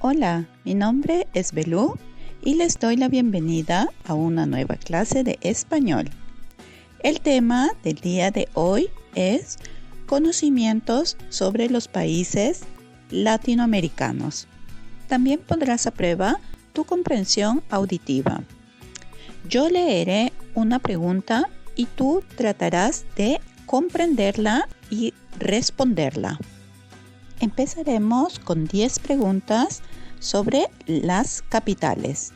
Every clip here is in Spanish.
Hola, mi nombre es Belú y les doy la bienvenida a una nueva clase de español. El tema del día de hoy es conocimientos sobre los países latinoamericanos. También pondrás a prueba tu comprensión auditiva. Yo leeré una pregunta y tú tratarás de comprenderla y responderla. Empezaremos con 10 preguntas sobre las capitales.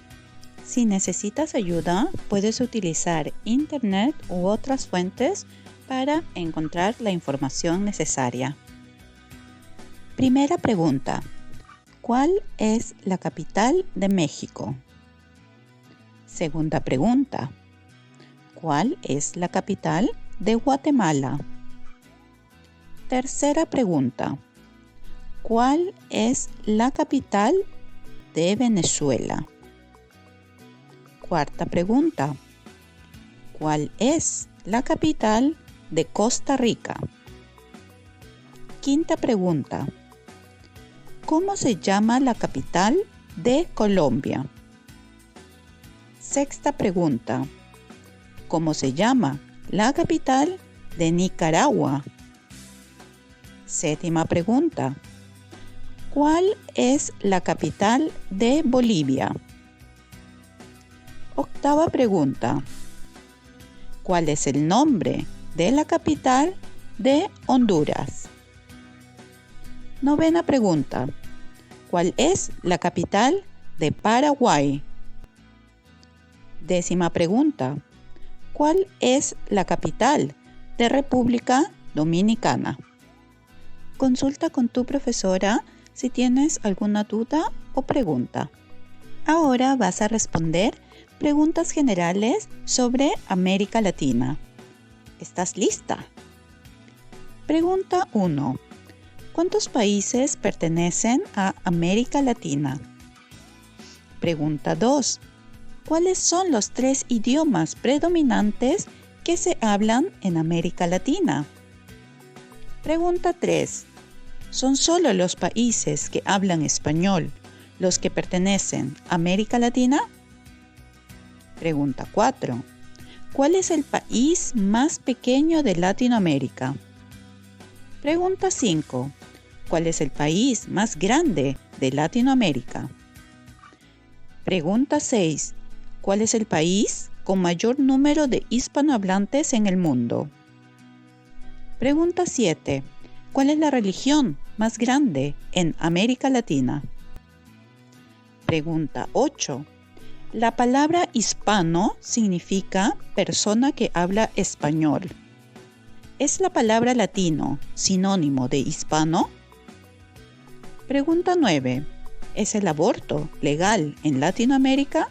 Si necesitas ayuda, puedes utilizar internet u otras fuentes para encontrar la información necesaria. Primera pregunta: ¿cuál es la capital de México? Segunda pregunta: ¿cuál es la capital de Guatemala? Tercera pregunta: ¿cuál es la capital de Venezuela? Cuarta pregunta: ¿cuál es la capital de Costa Rica? Quinta pregunta: ¿cómo se llama la capital de Colombia? Sexta pregunta: ¿cómo se llama la capital de Nicaragua? Séptima pregunta: ¿cuál es la capital de Bolivia? Octava pregunta: ¿cuál es el nombre de la capital de Honduras? Novena pregunta: ¿cuál es la capital de Paraguay? Décima pregunta: ¿cuál es la capital de República Dominicana? Consulta con tu profesora si tienes alguna duda o pregunta. Ahora vas a responder preguntas generales sobre América Latina. ¿Estás lista? Pregunta 1. ¿Cuántos países pertenecen a América Latina? Pregunta 2. ¿Cuáles son los 3 idiomas predominantes que se hablan en América Latina? Pregunta 3. ¿Son solo los países que hablan español los que pertenecen a América Latina? Pregunta 4. ¿Cuál es el país más pequeño de Latinoamérica? Pregunta 5. ¿Cuál es el país más grande de Latinoamérica? Pregunta 6. ¿Cuál es el país con mayor número de hispanohablantes en el mundo? Pregunta 7. ¿Cuál es la religión más grande en América Latina? Pregunta 8. La palabra hispano significa persona que habla español. ¿Es la palabra latino sinónimo de hispano? Pregunta 9. ¿Es el aborto legal en Latinoamérica?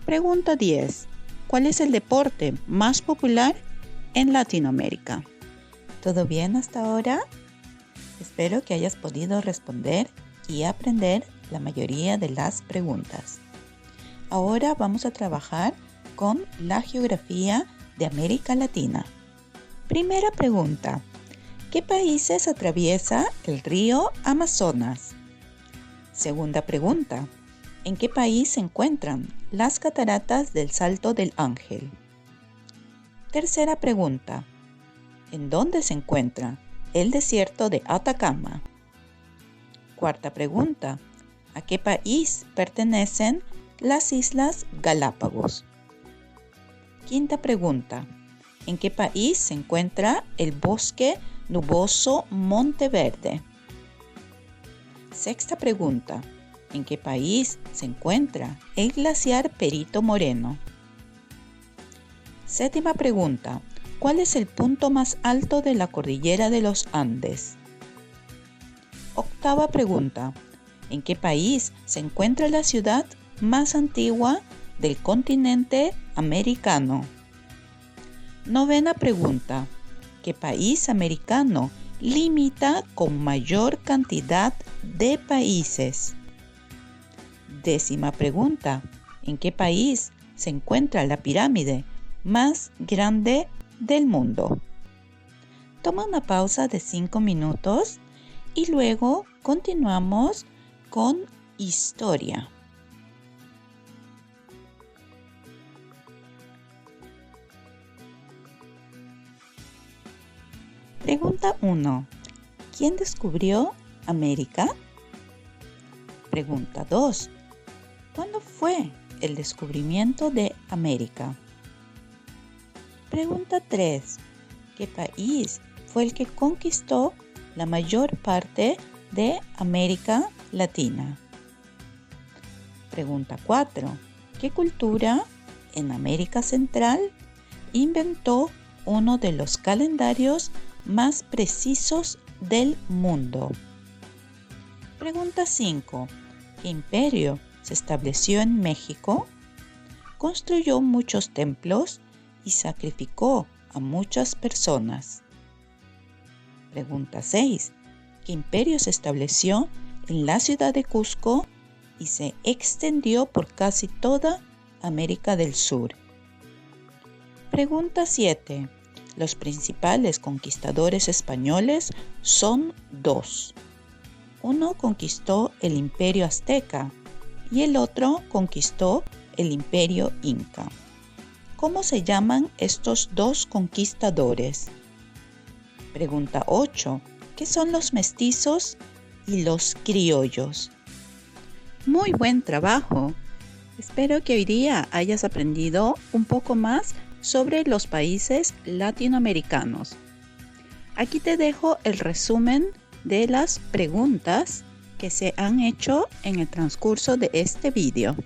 Pregunta 10. ¿Cuál es el deporte más popular en Latinoamérica? ¿Todo bien hasta ahora? Espero que hayas podido responder y aprender la mayoría de las preguntas. Ahora vamos a trabajar con la geografía de América Latina. Primera pregunta: ¿qué países atraviesa el río Amazonas? Segunda pregunta: ¿en qué país se encuentran las cataratas del Salto del Ángel? Tercera pregunta: ¿en dónde se encuentra el desierto de Atacama? Cuarta pregunta: ¿a qué país pertenecen las Islas Galápagos? Quinta pregunta: ¿en qué país se encuentra el bosque nuboso Monteverde? Sexta pregunta: ¿en qué país se encuentra el glaciar Perito Moreno? Séptima pregunta: ¿cuál es el punto más alto de la cordillera de los Andes? Octava pregunta: ¿en qué país se encuentra la ciudad más antigua del continente americano? Novena pregunta: ¿qué país americano limita con mayor cantidad de países? Décima pregunta: ¿en qué país se encuentra la pirámide más grande del mundo? Toma una pausa de 5 minutos y luego continuamos con historia. Pregunta 1. ¿Quién descubrió América? Pregunta 2. ¿Cuándo fue el descubrimiento de América? Pregunta 3. ¿Qué país fue el que conquistó la mayor parte de América Latina? Pregunta 4. ¿Qué cultura en América Central inventó uno de los calendarios más precisos del mundo? Pregunta 5. ¿Qué imperio se estableció en México? Construyó muchos templos y sacrificó a muchas personas. Pregunta 6. ¿Qué imperio se estableció en la ciudad de Cusco y se extendió por casi toda América del Sur? Pregunta 7. Los principales conquistadores españoles son 2. Uno conquistó el Imperio Azteca y el otro conquistó el Imperio Inca. ¿Cómo se llaman estos 2 conquistadores? Pregunta 8. ¿Qué son los mestizos y los criollos? Muy buen trabajo. Espero que hoy día hayas aprendido un poco más sobre los países latinoamericanos. Aquí te dejo el resumen de las preguntas que se han hecho en el transcurso de este vídeo.